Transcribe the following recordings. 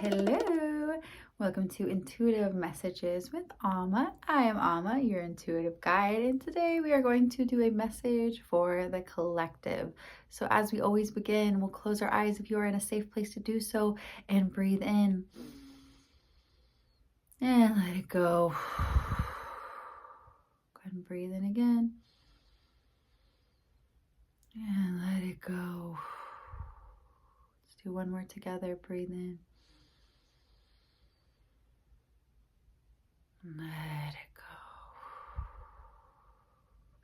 Hello, welcome to Intuitive Messages with Amma. I am Amma, your intuitive guide, and today we are going to do a message for the collective. So as we always begin, we'll close our eyes if you are in a safe place to do so, and breathe in and let it go. Go ahead and breathe in again and let it go. Let's do one more together. Breathe in. Let it go.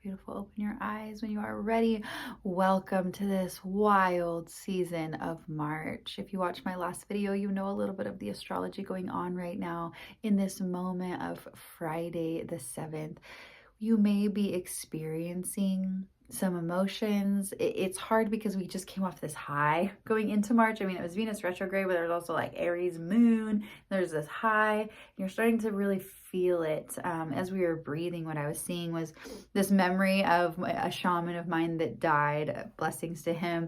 Beautiful. Open your eyes when you are ready. Welcome to this wild season of March. If you watched my last video, you know a little bit of the astrology going on right now in this moment of Friday the 7th. You may be experiencing some emotions. It's hard because we just came off this high going into March. I mean, it was Venus retrograde, but there's also like Aries moon. There's this high. And you're starting to really feel it. As we were breathing, what I was seeing was this memory of a shaman of mine that died. Blessings to him.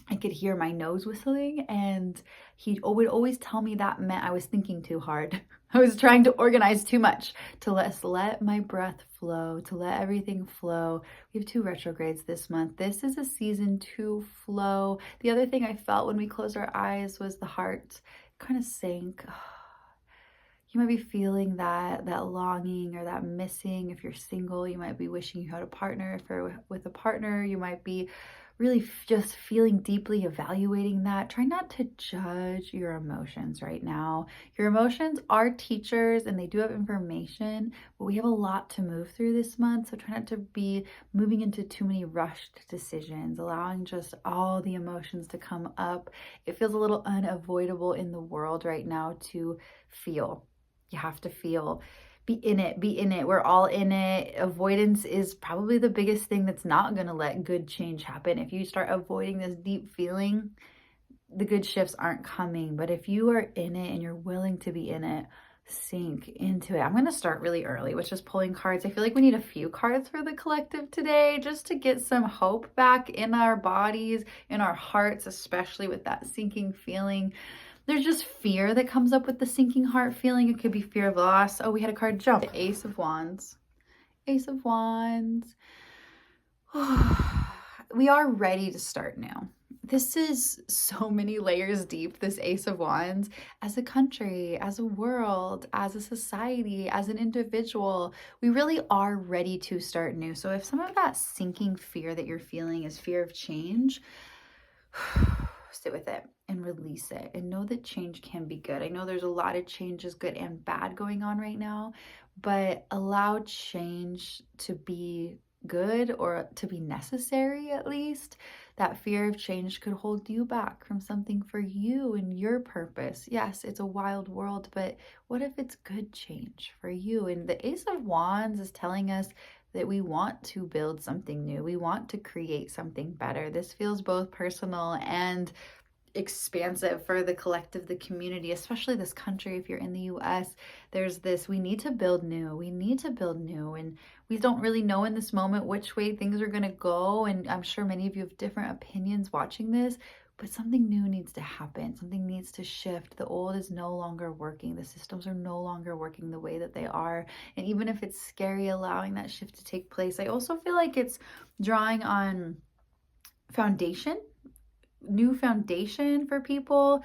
I could hear my nose whistling, and he would always tell me that meant I was thinking too hard. I was trying to organize too much, to let my breath flow, to let everything flow. We have 2 retrogrades this month. This is a season to flow. The other thing I felt when we closed our eyes was the heart kind of sank. You might be feeling that longing or that missing. If you're single, you might be wishing you had a partner. If you're with a partner, you might be really just feeling deeply, evaluating that. Try not to judge your emotions right now. Your emotions are teachers and they do have information, but we have a lot to move through this month. So try not to be moving into too many rushed decisions, allowing just all the emotions to come up. It feels a little unavoidable in the world right now to feel. You have to feel. Be in it. We're all in it. Avoidance is probably the biggest thing that's not going to let good change happen. If you start avoiding this deep feeling, the good shifts aren't coming. But if you are in it and you're willing to be in it, sink into it. I'm going to start really early with just pulling cards. I feel like we need a few cards for the collective today just to get some hope back in our bodies, in our hearts, especially with that sinking feeling. There's just fear that comes up with the sinking heart feeling. It could be fear of loss. Oh, we had a card jump. The Ace of Wands. Ace of Wands. We are ready to start now. This is so many layers deep, this Ace of Wands. As a country, as a world, as a society, as an individual, we really are ready to start new. So if some of that sinking fear that you're feeling is fear of change, sit with it and release it and know that change can be good. I know there's a lot of changes, good and bad, going on right now, but allow change to be good or to be necessary at least. That fear of change could hold you back from something for you and your purpose. Yes, it's a wild world, but what if it's good change for you? And the Ace of Wands is telling us that we want to build something new. We want to create something better. This feels both personal and expansive for the collective, the community, especially this country. If you're in the US, there's this, we need to build new. We need to build new. And we don't really know in this moment which way things are going to go. And I'm sure many of you have different opinions watching this, but something new needs to happen. Something needs to shift. The old is no longer working. The systems are no longer working the way that they are. And even if it's scary, allowing that shift to take place, I also feel like it's drawing on foundation, new foundation for people.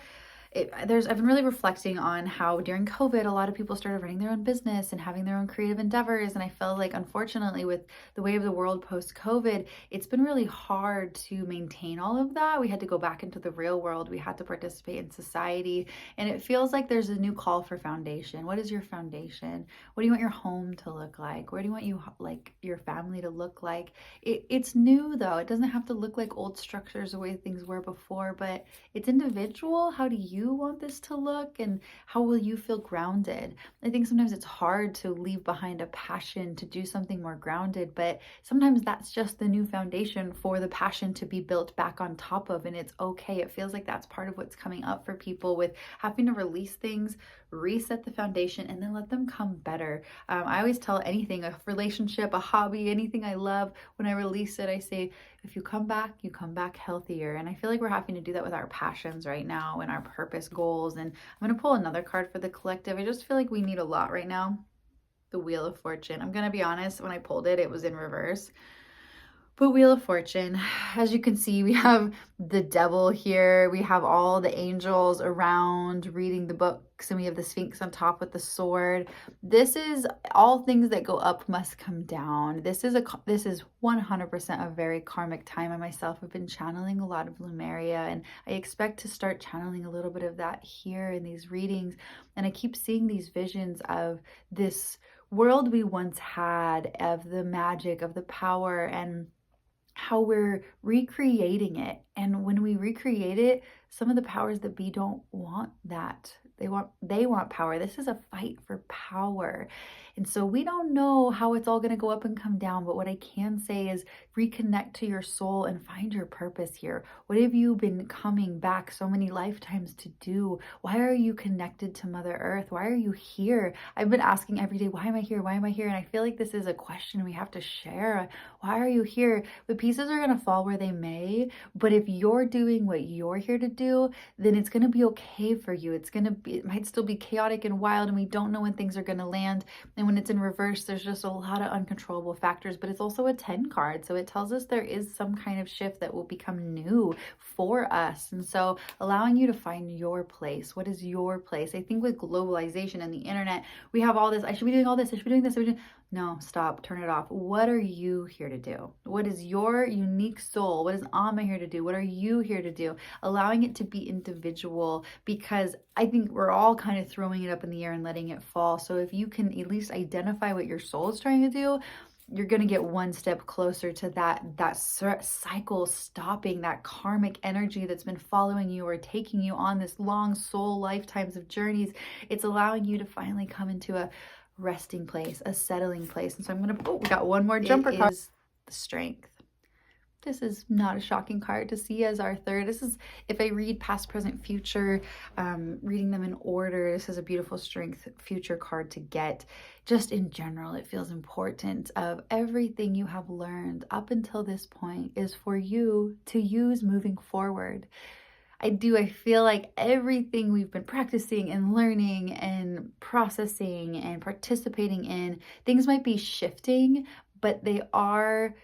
I've been really reflecting on how during COVID, a lot of people started running their own business and having their own creative endeavors. And I feel like, unfortunately, with the way of the world post-COVID, it's been really hard to maintain all of that. We had to go back into the real world. We had to participate in society. And it feels like there's a new call for foundation. What is your foundation? What do you want your home to look like? Where do you want your family to look like? It's new, though. It doesn't have to look like old structures the way things were before, but it's individual. How do you want this to look, and how will you feel grounded? I think sometimes it's hard to leave behind a passion to do something more grounded, but sometimes that's just the new foundation for the passion to be built back on top of, and it's okay. It feels like that's part of what's coming up for people with having to release things, reset the foundation, and then let them come better. I always tell anything, a relationship, a hobby, anything I love, when I release it, I say, If you come back healthier. And I feel like we're having to do that with our passions right now and our purpose goals. And I'm going to pull another card for the collective. I just feel like we need a lot right now. The Wheel of Fortune. I'm going to be honest, when I pulled it, it was in reverse. But Wheel of Fortune, as you can see, we have the devil here. We have all the angels around reading the books, and we have the Sphinx on top with the sword. This is all things that go up must come down. This is 100% a very karmic time. I myself have been channeling a lot of Lumeria, and I expect to start channeling a little bit of that here in these readings. And I keep seeing these visions of this world we once had, of the magic, of the power, and how we're recreating it. And when we recreate it, some of the powers that be don't want that. They want power. This is a fight for power. And so we don't know how it's all going to go up and come down, but what I can say is reconnect to your soul and find your purpose here. What have you been coming back so many lifetimes to do? Why are you connected to Mother Earth? Why are you here? I've been asking every day, why am I here? Why am I here? And I feel like this is a question we have to share. Why are you here? The pieces are going to fall where they may, but if you're doing what you're here to do, then it's going to be okay for you. It might still be chaotic and wild, and we don't know when things are going to land. And when it's in reverse, there's just a lot of uncontrollable factors, but it's also a 10 card. So it tells us there is some kind of shift that will become new for us. And so allowing you to find your place. What is your place? I think with globalization and the internet, we have all this, I should be doing all this, I should be doing this. No, stop, turn it off. What are you here to do? What is your unique soul? What is Amma here to do? What are you here to do? Allowing it to be individual, because I think we're all kind of throwing it up in the air and letting it fall. So if you can at least identify what your soul is trying to do, you're going to get one step closer to that cycle stopping, that karmic energy that's been following you or taking you on this long soul lifetimes of journeys. It's allowing you to finally come into a resting place, a settling place. And so I'm going to, we got one more jumper card. Is the Strength. This is not a shocking card to see as our third. This is, if I read past, present, future, reading them in order, this is a beautiful Strength future card to get. Just in general, it feels important of everything you have learned up until this point is for you to use moving forward. I feel like everything we've been practicing and learning and processing and participating in, things might be shifting, but they are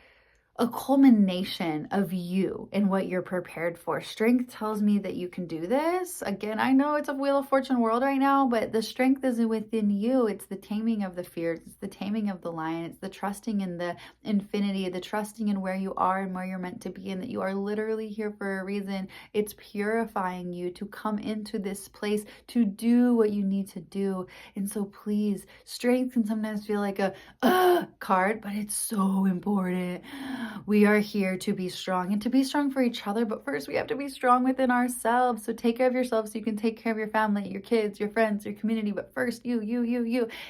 a culmination of you and what you're prepared for. Strength tells me that you can do this. Again, I know it's a Wheel of Fortune world right now, but the strength isn't within you. It's the taming of the fears. It's the taming of the lion. It's the trusting in the infinity, the trusting in where you are and where you're meant to be, and that you are literally here for a reason. It's purifying you to come into this place to do what you need to do. And so please, strength can sometimes feel like a card, but it's so important. We are here to be strong and to be strong for each other, but first we have to be strong within ourselves. So take care of yourself so you can take care of your family, your kids, your friends, your community, but first you,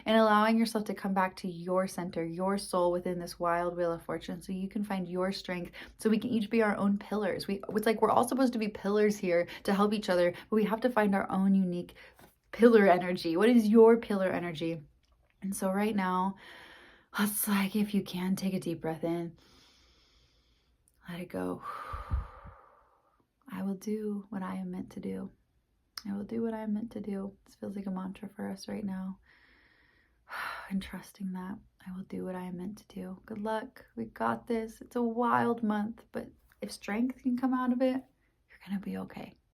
and allowing yourself to come back to your center, your soul within this wild Wheel of Fortune, so you can find your strength, so we can each be our own pillars. It's like we're all supposed to be pillars here to help each other, but we have to find our own unique pillar energy. What is your pillar energy? And so right now, it's like, if you can, take a deep breath in. Let it go. I will do what I am meant to do. I will do what I am meant to do. This feels like a mantra for us right now. And trusting that I will do what I am meant to do. Good luck. We got this. It's a wild month, but if strength can come out of it, you're going to be okay.